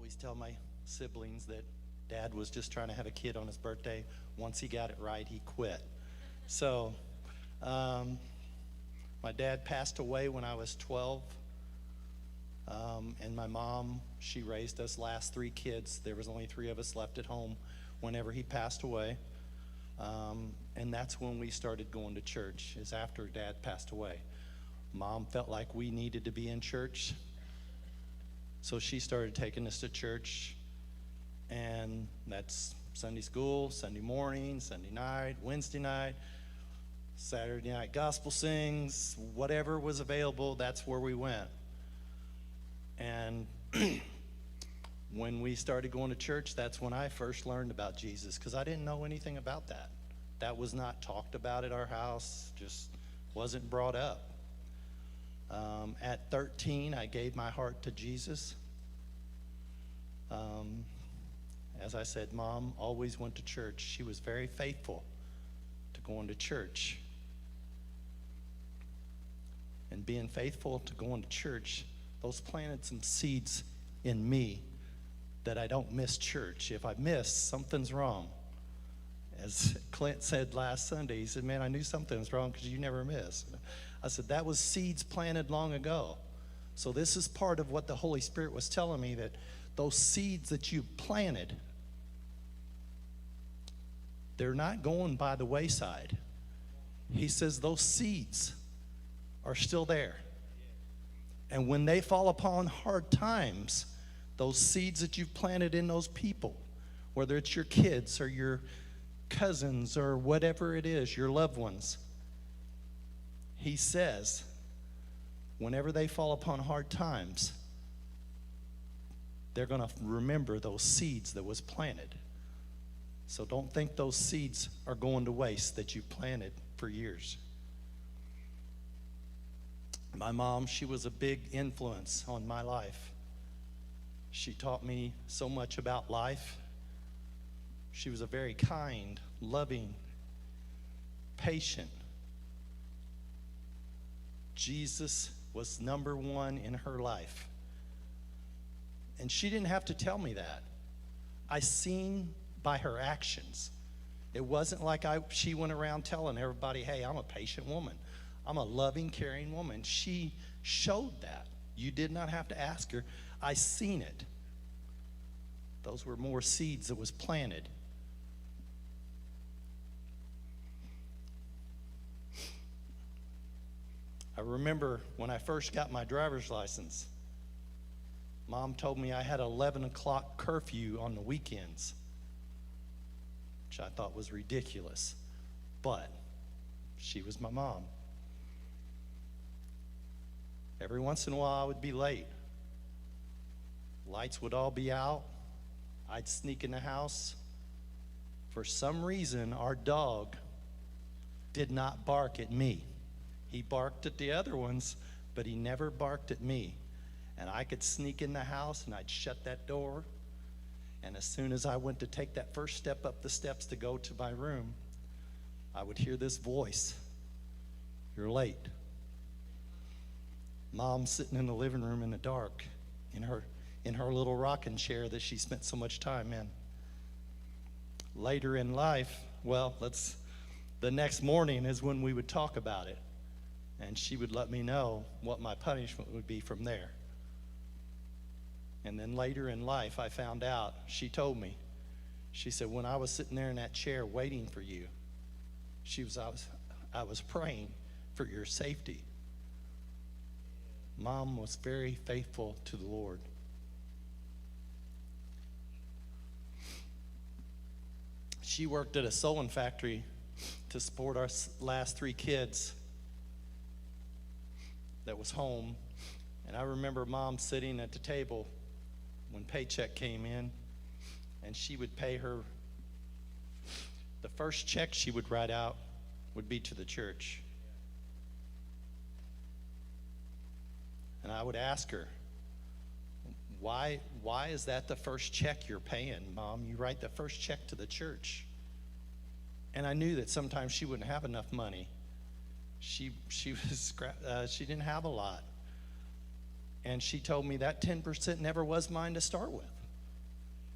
always tell my siblings that Dad was just trying to have a kid on his birthday. Once he got it right, he quit. So, my dad passed away when I was 12. And my mom, she raised us last three kids. There was only three of us left at home whenever he passed away. And that's when we started going to church, is after Dad passed away. Mom felt like we needed to be in church, so she started taking us to church. And that's Sunday school, Sunday morning, Sunday night, Wednesday night, Saturday night gospel sings, whatever was available, that's where we went. And when we started going to church, that's when I first learned about Jesus, because I didn't know anything about that. That was not talked about at our house, just wasn't brought up. At 13, I gave my heart to Jesus. As I said, Mom always went to church. She was very faithful to going to church. And being faithful to going to church, those planted some seeds in me that I don't miss church. If I miss, something's wrong. As Clint said last Sunday, he said, man, I knew something was wrong because you never miss. I said, that was seeds planted long ago. So this is part of what the Holy Spirit was telling me, that those seeds that you planted, they're not going by the wayside. He says those seeds are still there. And when they fall upon hard times, those seeds that you've planted in those people, whether it's your kids or your cousins or whatever it is, your loved ones, he says, whenever they fall upon hard times, they're going to remember those seeds that was planted. So don't think those seeds are going to waste that you planted for years. My mom, she was a big influence on my life. She taught me so much about life. She was a very kind, loving, patient. Jesus was number one in her life. And she didn't have to tell me that. I seen by her actions. It wasn't like she went around telling everybody, hey, I'm a patient woman. I'm a loving, caring woman. She showed that. You did not have to ask her. I seen it. Those were more seeds that was planted. I remember when I first got my driver's license, Mom told me I had an 11 o'clock curfew on the weekends, which I thought was ridiculous. But she was my mom. Every once in a while I would be late. Lights would all be out. I'd sneak in the house. For some reason, our dog did not bark at me. He barked at the other ones, but he never barked at me. And I could sneak in the house and I'd shut that door. And as soon as I went to take that first step up the steps to go to my room, I would hear this voice, "You're late." Mom sitting in the living room in the dark in her little rocking chair that she spent so much time in. Later in life, the next morning is when we would talk about it. And she would let me know what my punishment would be from there. And then later in life, I found out, she told me, she said, when I was sitting there in that chair waiting for you, I was praying for your safety. Mom was very faithful to the Lord. She worked at a sewing factory to support our last three kids that was home. And I remember Mom sitting at the table when paycheck came in, and she would pay her, the first check she would write out would be to the church. And I would ask her, why is that the first check you're paying, Mom? You write the first check to the church. And I knew that sometimes she wouldn't have enough money. She didn't have a lot. And she told me that 10% never was mine to start with.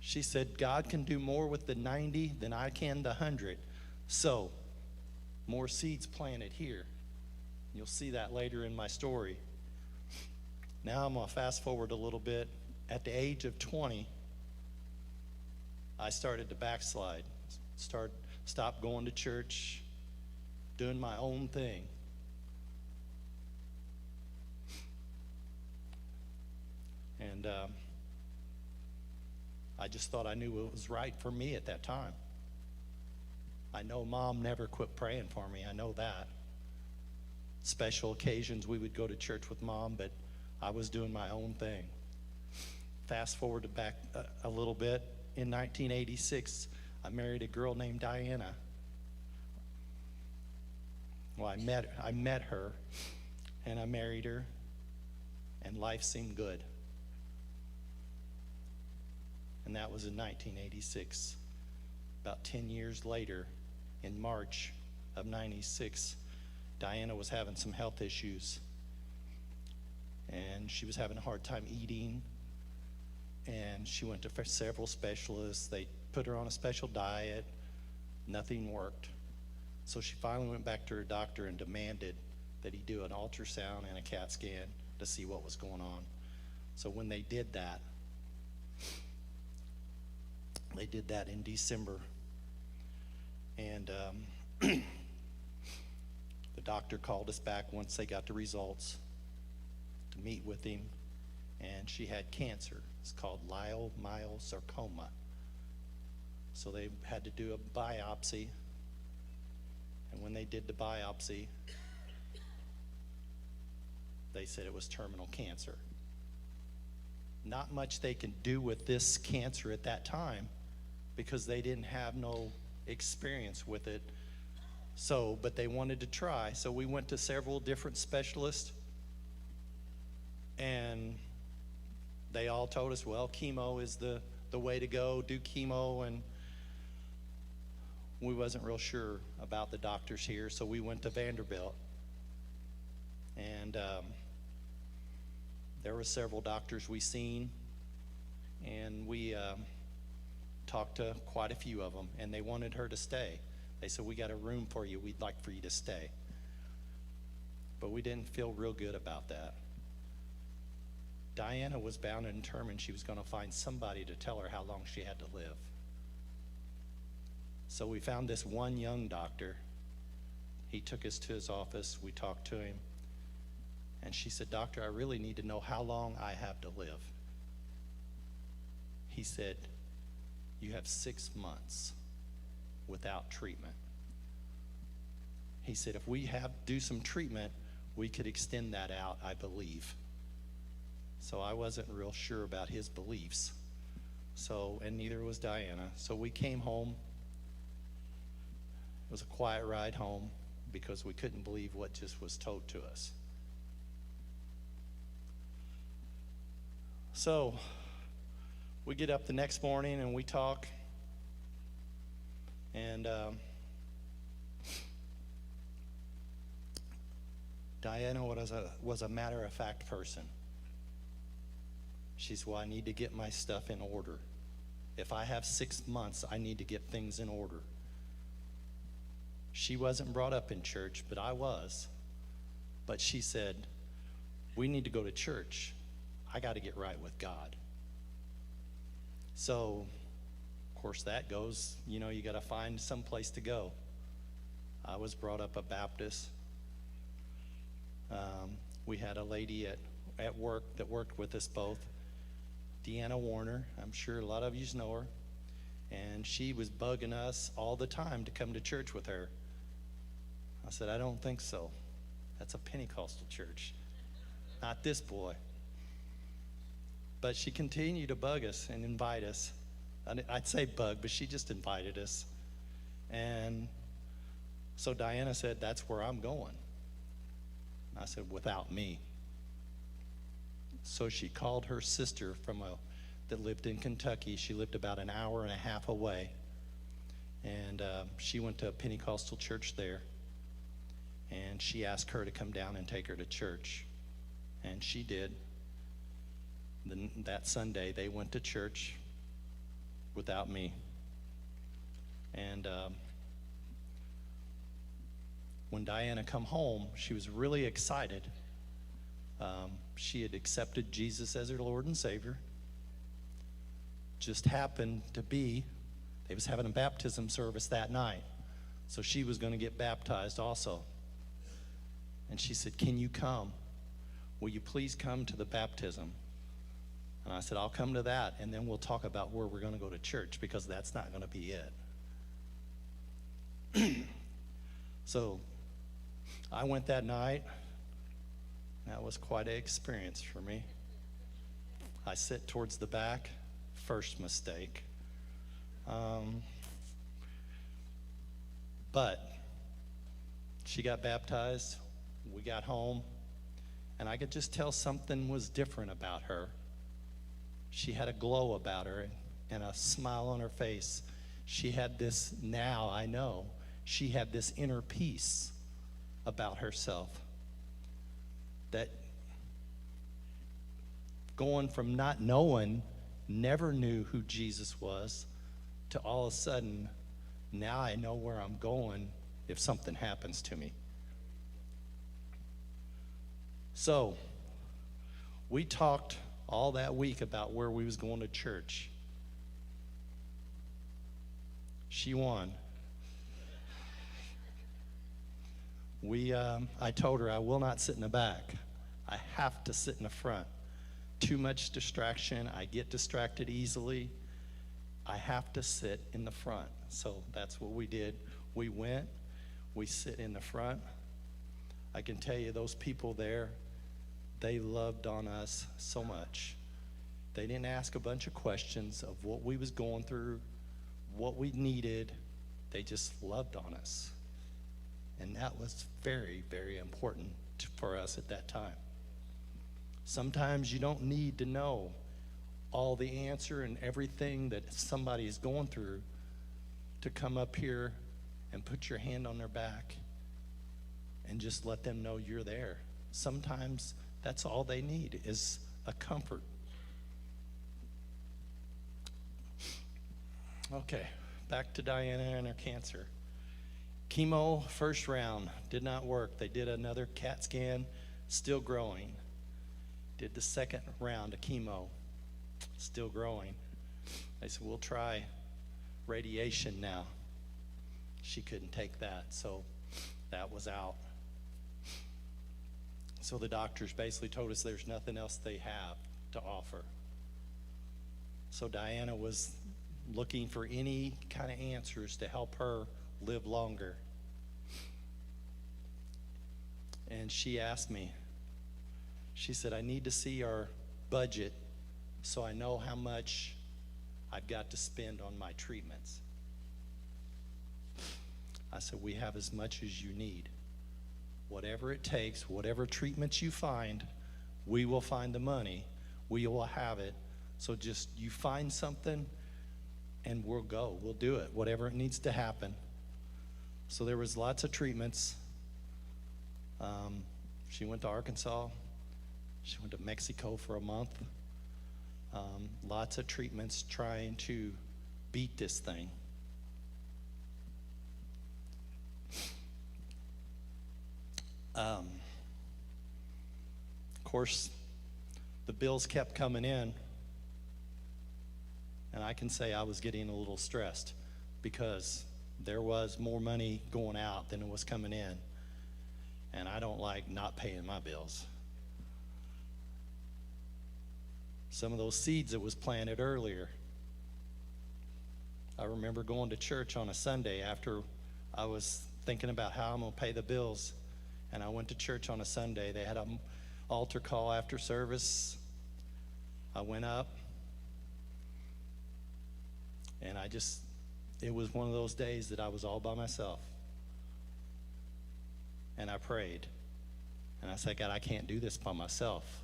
She said, God can do more with the 90 than I can the 100. So, more seeds planted here. You'll see that later in my story. Now I'm going to fast forward a little bit. At the age of 20, I started to backslide. Stopped going to church, doing my own thing. And I just thought I knew what was right for me at that time. I know Mom never quit praying for me. I know that. Special occasions we would go to church with Mom, but I was doing my own thing. Fast forward to back a little bit. In 1986, I married a girl named Diana. Well, I met her, and I married her, and life seemed good. And that was in 1986. About 10 years later, in March of 96, Diana was having some health issues. And she was having a hard time eating. And she went to several specialists. They put her on a special diet. Nothing worked. So she finally went back to her doctor and demanded that he do an ultrasound and a CAT scan to see what was going on. So when they did that in December. And the doctor called us back once they got the results to meet with him. And she had cancer. It's called leiomyosarcoma. So they had to do a biopsy. And when they did the biopsy, they said it was terminal cancer. Not much they can do with this cancer at that time because they didn't have no experience with it. So, but they wanted to try. So we went to several different specialists, and they all told us, well, chemo is the way to go, do chemo. And we wasn't real sure about the doctors here, so we went to Vanderbilt. And there were several doctors we seen, and we talked to quite a few of them, and they wanted her to stay. They said, we got a room for you. We'd like for you to stay. But we didn't feel real good about that. Diana was bound and determined she was going to find somebody to tell her how long she had to live. So we found this one young doctor. He took us to his office. We talked to him. And she said, Doctor, I really need to know how long I have to live. He said, you have 6 months without treatment. He said, if we do some treatment, we could extend that out, I believe. So I wasn't real sure about his beliefs. So, and neither was Diana. So we came home. It was a quiet ride home because we couldn't believe what just was told to us. So we get up the next morning and we talk. And Diana was a matter-of-fact person. She said, well, I need to get my stuff in order. If I have 6 months, I need to get things in order. She wasn't brought up in church, but I was. But she said, we need to go to church. I got to get right with God. So, of course, that goes, you got to find some place to go. I was brought up a Baptist. We had a lady at work that worked with us both, Deanna Warner. I'm sure a lot of you know her. And she was bugging us all the time to come to church with her. I said, I don't think so. That's a Pentecostal church, not this boy. But she continued to bug us and invite us. I'd say bug, but she just invited us. And so Diana said, that's where I'm going. I said, without me. So she called her sister that lived in Kentucky. She lived about an hour and a half away. And she went to a Pentecostal church there. And she asked her to come down and take her to church. And she did. Then that Sunday, they went to church. without me. And when Diana come home, she was really excited. She had accepted Jesus as her Lord and Savior. Just happened to be, they was having a baptism service that night. So she was going to get baptized also. And she said, "Can you come? Will you please come to the baptism?" And I said, "I'll come to that, and then we'll talk about where we're going to go to church, because that's not going to be it." So I went that night. That was quite an experience for me. I sit towards the back. First mistake. But she got baptized. We got home. And I could just tell something was different about her. She had a glow about her and a smile on her face. She had this, now I know, she had this inner peace about herself. That going from not knowing, never knew who Jesus was, to all of a sudden, now I know where I'm going if something happens to me. So, we talked all that week about where we was going to church. She won. I told her I will not sit in the back. I have to sit in the front. Too much distraction. I get distracted easily. I have to sit in the front. So that's what we did. We went. We sit in the front. I can tell you those people there, they loved on us so much. They didn't ask a bunch of questions of what we was going through, what we needed. They just loved on us. And that was very, very important for us at that time. Sometimes you don't need to know all the answer and everything that somebody is going through to come up here and put your hand on their back and just let them know you're there. Sometimes that's all they need is a comfort. Okay, back to Diana and her cancer. Chemo, first round, did not work. They did another CAT scan, still growing. Did the second round of chemo, still growing. They said, "We'll try radiation now." She couldn't take that, so that was out. So the doctors basically told us there's nothing else they have to offer. So Diana was looking for any kind of answers to help her live longer. And she asked me, she said, "I need to see our budget so I know how much I've got to spend on my treatments." I said, "We have as much as you need. Whatever it takes, whatever treatments you find, we will find the money. We will have it. So just you find something and we'll go. We'll do it, whatever it needs to happen." So there was lots of treatments. She went to Arkansas. She went to Mexico for a month. Lots of treatments trying to beat this thing. Of course, the bills kept coming in, and I can say I was getting a little stressed because there was more money going out than it was coming in, and I don't like not paying my bills. Some of those seeds that was planted earlier. I remember going to church on a Sunday after I was thinking about how I'm going to pay the bills. And I went to church on a Sunday. They had an altar call after service. I went up. And it was one of those days that I was all by myself. And I prayed. And I said, "God, I can't do this by myself.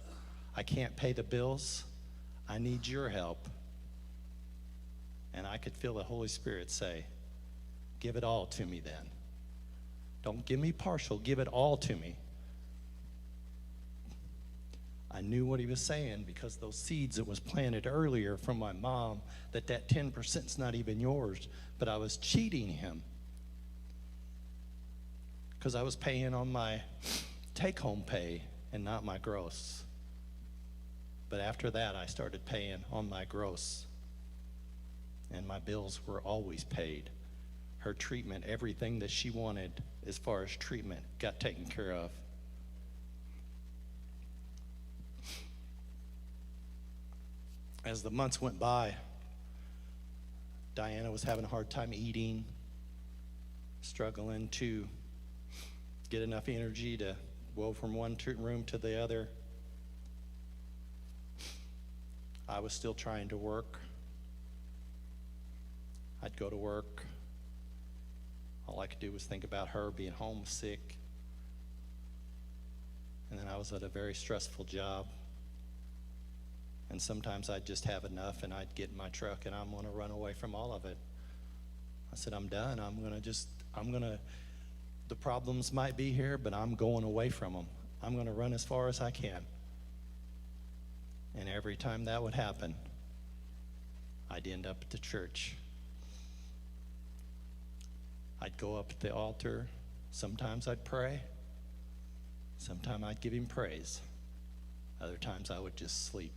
I can't pay the bills. I need your help." And I could feel the Holy Spirit say, "Give it all to me then. Don't give me partial, give it all to me. I knew what he was saying because those seeds that was planted earlier from my mom, that 10%'s not even yours, but I was cheating him because I was paying on my take-home pay and not my gross. But after that, I started paying on my gross, and my bills were always paid. Her treatment, everything that she wanted as far as treatment, got taken care of. As the months went by, Diana was having a hard time eating, struggling to get enough energy to go from one room to the other. I was still trying to work. I'd go to work. All I could do was think about her being homesick. And then I was at a very stressful job. And sometimes I'd just have enough and I'd get in my truck and I'm going to run away from all of it. I said, I'm done. The problems might be here, but I'm going away from them. I'm going to run as far as I can. And every time that would happen, I'd end up at the church. I'd go up at the altar. Sometimes I'd pray. Sometimes I'd give him praise. Other times I would just sleep.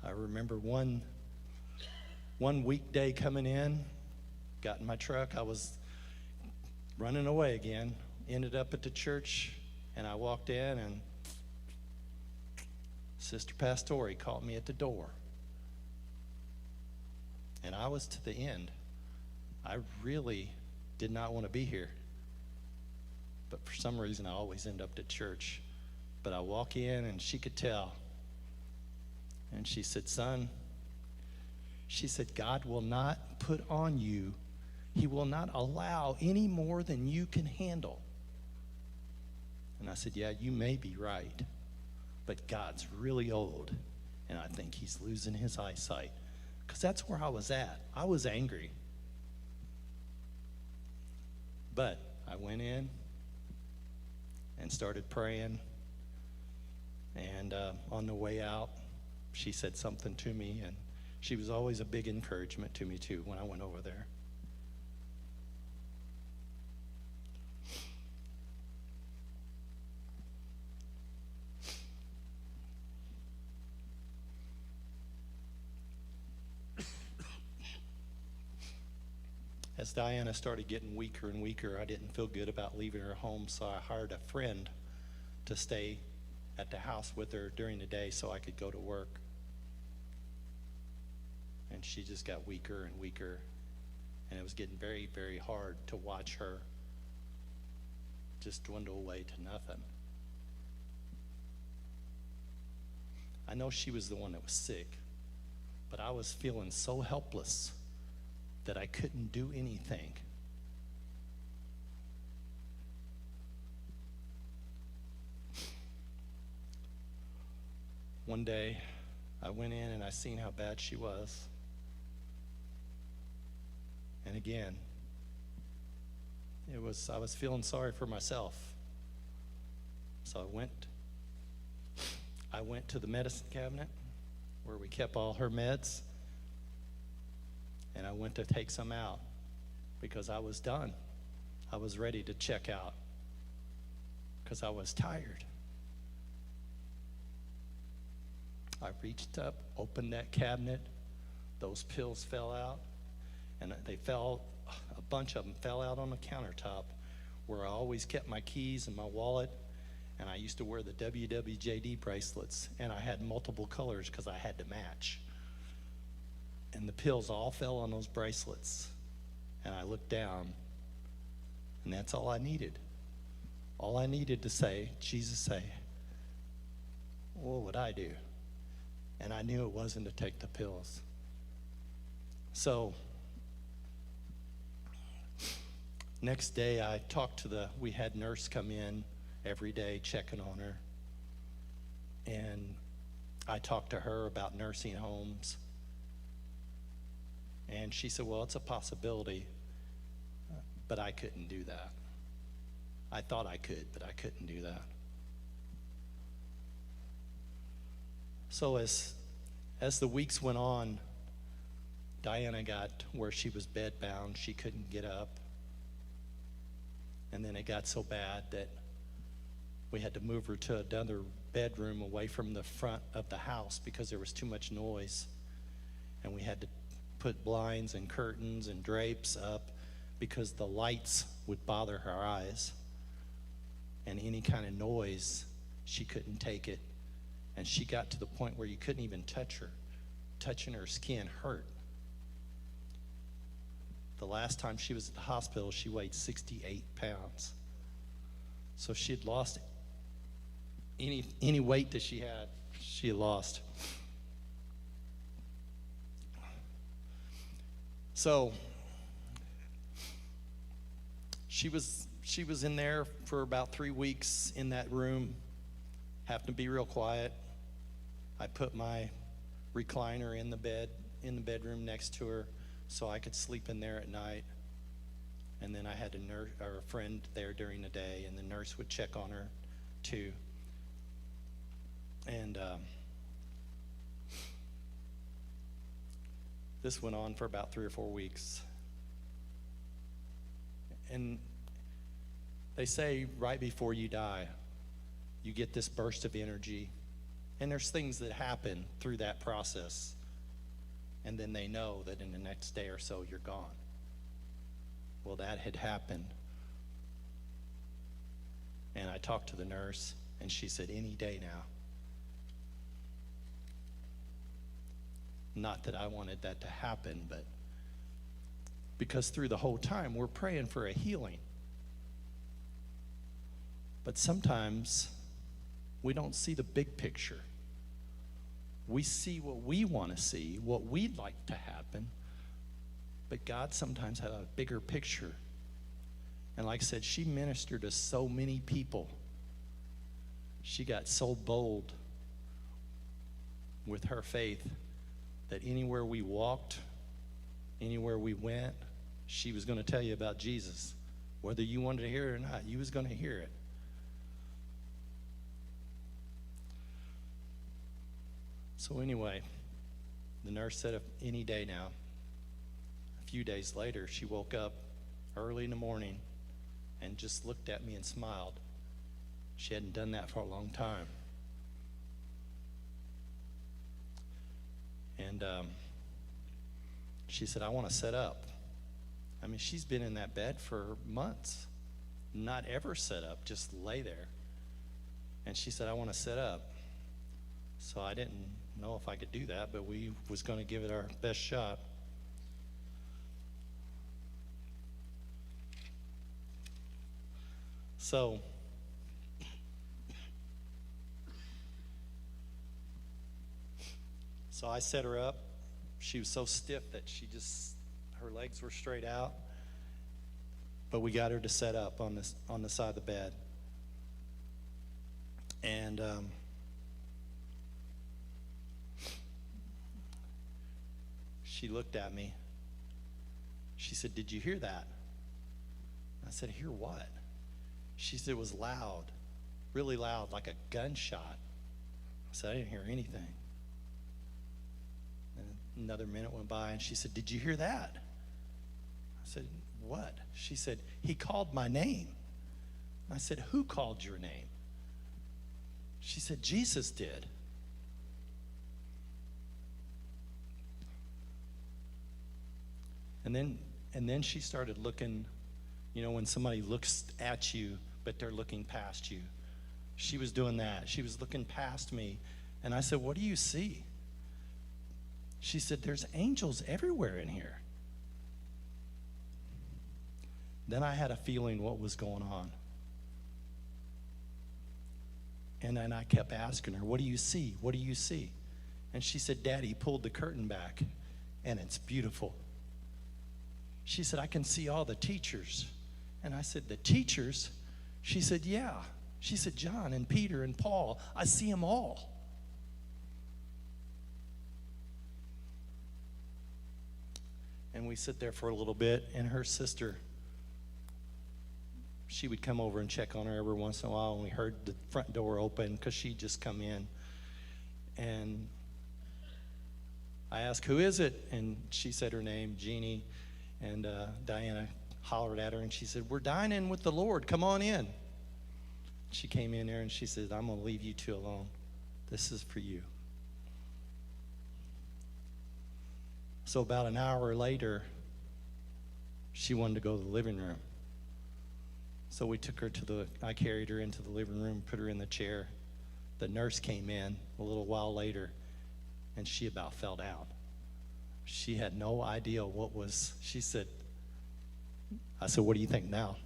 I remember one weekday coming in, got in my truck. I was running away again, ended up at the church, and I walked in, and Sister Pastori caught me at the door. And I was to the end. I really did not want to be here. But for some reason, I always end up at church. But I walk in, and she could tell. And she said, son, she said, God will not put on you, he will not allow any more than you can handle. And I said, yeah, you may be right, but God's really old, and I think he's losing his eyesight. Because that's where I was at. I was angry. But I went in and started praying, and on the way out, she said something to me, and she was always a big encouragement to me too when I went over there. As Diana started getting weaker and weaker, I didn't feel good about leaving her home, so I hired a friend to stay at the house with her during the day so I could go to work. And she just got weaker and weaker, and it was getting very, very hard to watch her just dwindle away to nothing. I know she was the one that was sick, but I was feeling so helpless that I couldn't do anything. One day, I went in and I seen how bad she was. And again, I was feeling sorry for myself. So I went to the medicine cabinet where we kept all her meds, and I went to take some out because I was done. I was ready to check out because I was tired. I reached up, opened that cabinet, those pills fell out, and a bunch of them fell out on the countertop where I always kept my keys and my wallet, and I used to wear the WWJD bracelets, and I had multiple colors because I had to match. And the pills all fell on those bracelets, and I looked down, and that's all I needed. All I needed to say, Jesus say, what would I do? And I knew it wasn't to take the pills. So next day we had nurse come in every day checking on her. And I talked to her about nursing homes. And she said, well, it's a possibility, but I couldn't do that. I thought I could, but I couldn't do that. So as the weeks went on, Diana got where she was bedbound. She couldn't get up. And then it got so bad that we had to move her to another bedroom away from the front of the house because there was too much noise. And we had to put blinds and curtains and drapes up because the lights would bother her eyes. And any kind of noise, she couldn't take it. And she got to the point where you couldn't even touch her. Touching her skin hurt. The last time she was at the hospital, she weighed 68 pounds. So she had lost any weight that she had lost. So she was in there for about 3 weeks in that room, having to be real quiet. I put my recliner in the bedroom next to her so I could sleep in there at night. And then I had a nurse or a friend there during the day, and the nurse would check on her too. And this went on for about 3 or 4 weeks. And they say right before you die, you get this burst of energy. And there's things that happen through that process. And then they know that in the next day or so, you're gone. Well, that had happened. And I talked to the nurse, and she said, any day now. Not that I wanted that to happen, but because through the whole time, we're praying for a healing. But sometimes we don't see the big picture. We see what we want to see, what we'd like to happen, but God sometimes has a bigger picture. And like I said, she ministered to so many people. She got so bold with her faith that anywhere we walked, anywhere we went, she was going to tell you about Jesus. Whether you wanted to hear it or not, you was going to hear it. So anyway, the nurse said any day now. A few days later, she woke up early in the morning and just looked at me and smiled. She hadn't done that for a long time. And she said, I want to set up. I mean, she's been in that bed for months, not ever set up, just lay there. And she said, I want to set up. So I didn't know if I could do that, but we was going to give it our best shot. So I set her up. She was so stiff that her legs were straight out. But we got her to set up on the side of the bed. And she looked at me. She said, did you hear that? I said, hear what? She said, it was loud, really loud, like a gunshot. I said, I didn't hear anything. And another minute went by, and she said, did you hear that? I said, what? She said, he called my name. I said, who called your name? She said, Jesus did. And then she started looking, when somebody looks at you, but they're looking past you. She was doing that. She was looking past me. And I said, what do you see? She said, there's angels everywhere in here. Then I had a feeling what was going on. And then I kept asking her, what do you see? What do you see? And she said, Daddy pulled the curtain back, and it's beautiful. She said, I can see all the teachers. And I said, the teachers? She said, yeah. She said, John and Peter and Paul, I see them all. And we sit there for a little bit, and her sister, she would come over and check on her every once in a while, and we heard the front door open because she'd just come in. And I asked, who is it? And she said her name, Jeannie. And Diana hollered at her, and she said, we're dining with the Lord. Come on in. She came in there, and she said, I'm going to leave you two alone. This is for you. So about an hour later, she wanted to go to the living room. So I carried her into the living room, put her in the chair. The nurse came in a little while later, and she about fell down. She had no idea she said, I said, what do you think now?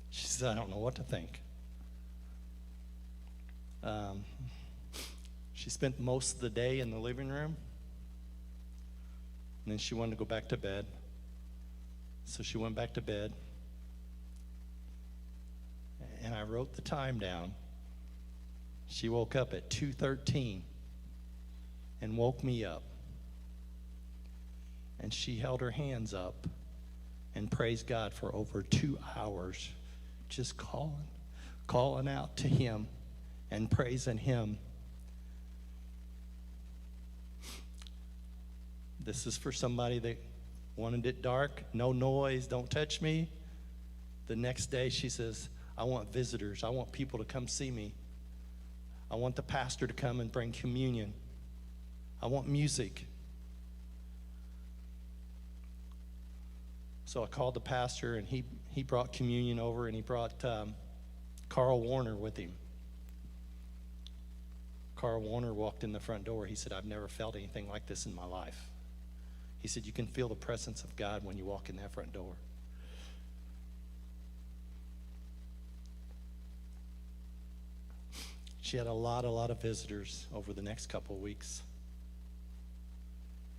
She said, I don't know what to think. She spent most of the day in the living room, and then she wanted to go back to bed. So she went back to bed, and I wrote the time down. She woke up at 2:13 and woke me up. And she held her hands up and praised God for over 2 hours, just calling out to Him and praising Him. This is for somebody that wanted it dark, no noise, don't touch me. The next day she says, I want visitors. I want people to come see me. I want the pastor to come and bring communion. I want music. So I called the pastor, and he brought communion over, and he brought Carl Warner with him. Carl Warner walked in the front door. He said, I've never felt anything like this in my life. He said, you can feel the presence of God when you walk in that front door. She had a lot of visitors over the next couple of weeks.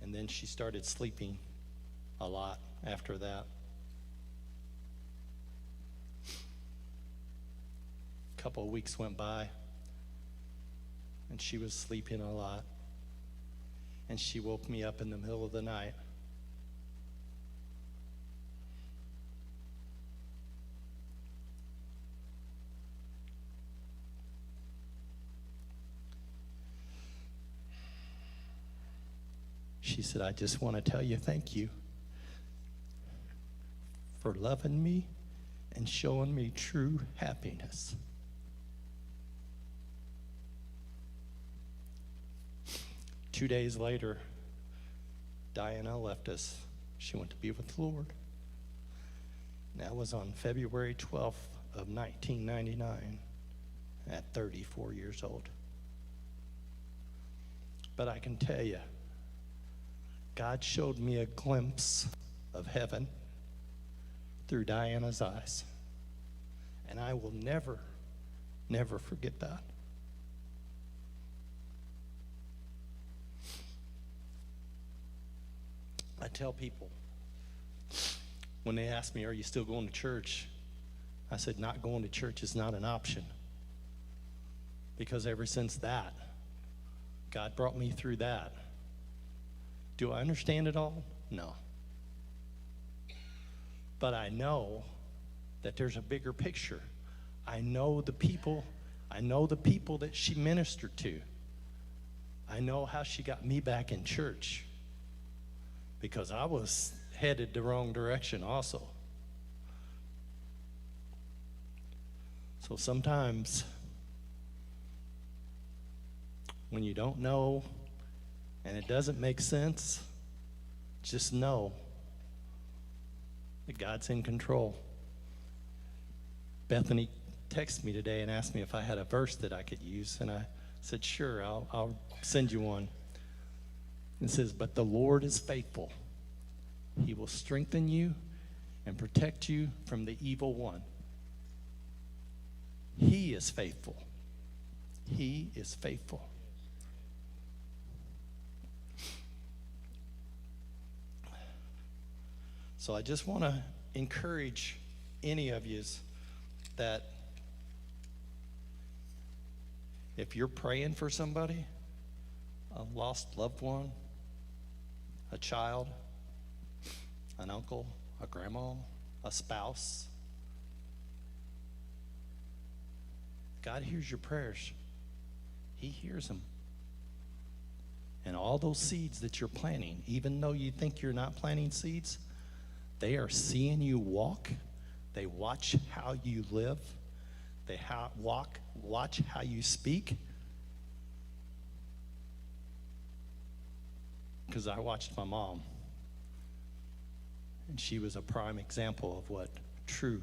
And then she started sleeping a lot after that. A couple of weeks went by, and she was sleeping a lot. And she woke me up in the middle of the night. She said, I just want to tell you thank you for loving me and showing me true happiness. Two days later, Diana left us. She went to be with the Lord. And that was on February 12th of 1999 at 34 years old. But I can tell you, God showed me a glimpse of heaven through Diana's eyes. And I will never, never forget that. I tell people, when they ask me, are you still going to church? I said, not going to church is not an option. Because ever since that, God brought me through that. Do I understand it all? No. But I know that there's a bigger picture. I know the people that she ministered to. I know how she got me back in church, because I was headed the wrong direction also. So sometimes when you don't know and it doesn't make sense, just know that God's in control. Bethany texted me today and asked me if I had a verse that I could use, and I said, sure, I'll send you one. It says, but the Lord is faithful. He will strengthen you and protect you from the evil one. He is faithful. He is faithful. So I just want to encourage any of you that if you're praying for somebody, a lost loved one, a child, an uncle, a grandma, a spouse, God hears your prayers. He hears them. And all those seeds that you're planting, even though you think you're not planting seeds, they are seeing you walk. They watch how you live. They watch how you speak. Because I watched my mom, and she was a prime example of what true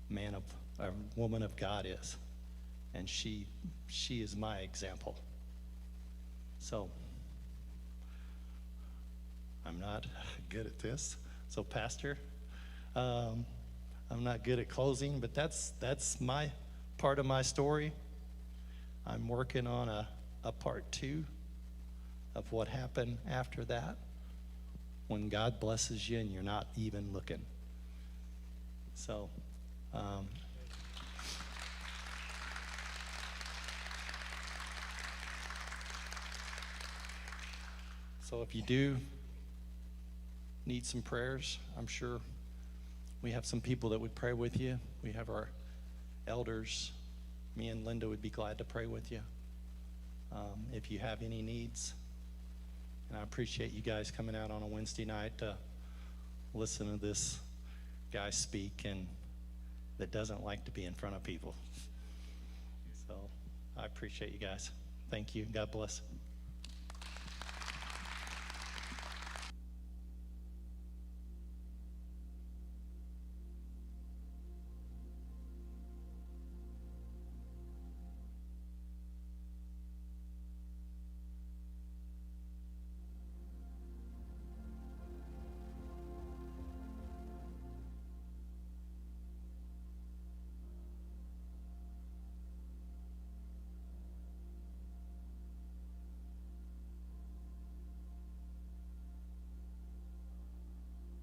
a woman of God is. And she is my example. So, I'm not good at this. So, Pastor, I'm not good at closing, but that's my part of my story. I'm working on a part 2 of what happened after that, when God blesses you and you're not even looking. So, so if you do need some prayers, I'm sure we have some people that would pray with you. We have our elders. Me and Linda would be glad to pray with you. If you have any needs. And I appreciate you guys coming out on a Wednesday night to listen to this guy speak and that doesn't like to be in front of people. So I appreciate you guys. Thank you. God bless.